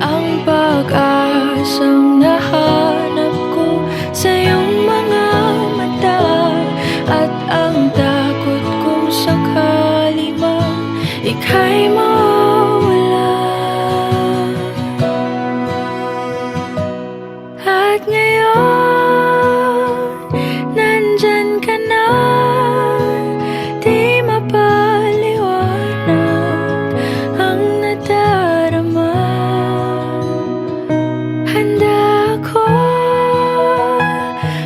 Ang pag-asang nahanap ko sa iyong mga mata, at ang takot kung sakali mang ika'y mawala. At ngayon, nandyan ka na, di mapaliwanag ang nadarama. Handa ako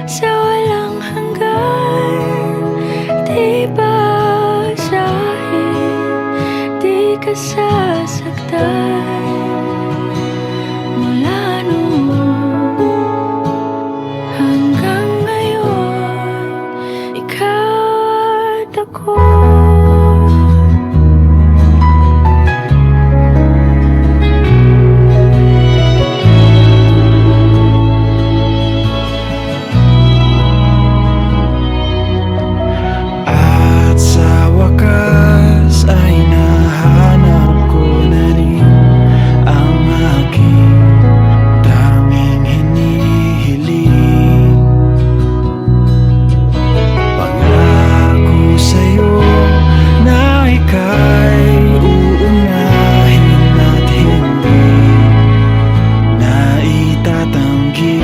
sa walang hanggan, di basahin, di ka sasaktan. Mula noon hanggang ngayon, ikaw at ako. At sa wakas ay nahanap ko na rin ang aking tanging hinihiling. Pangako sa'yo na ika'y uunahin at hindi na itatanggi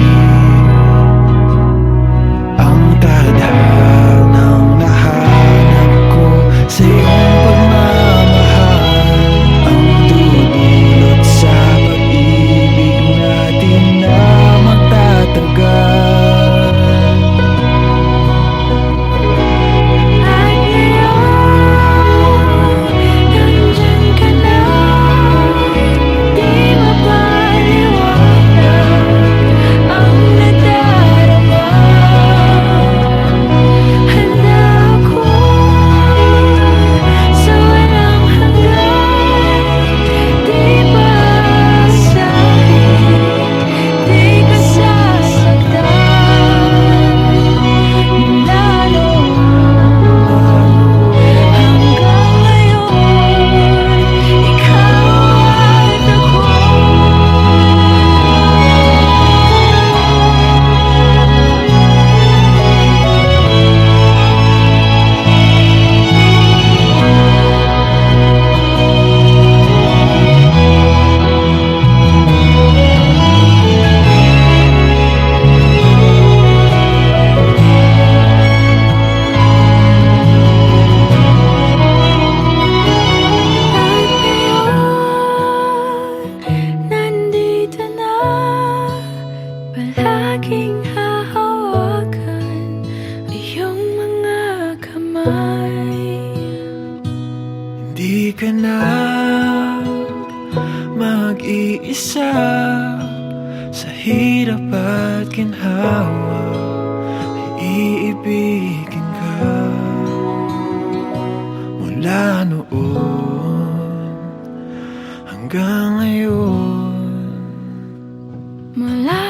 ang tadhanang nahanap ko sa iyong pagmamahal, ang dudulot sa pag-ibig natin na magtatagal. At ngayon, nandyan ka na, di mapaliwanag ang nadarama. Handa ako sa walang hanggan, di basahin, di ka sasaktan. Mula noon hanggang ngayon, ikaw at ako. At ngayon, nandito na, palaging hahawakan iyong mga kamay. Hindi ka na mag-iisa sa hirap at ginhawa, iibigin ka. Mula noon hanggang ngayon. Mula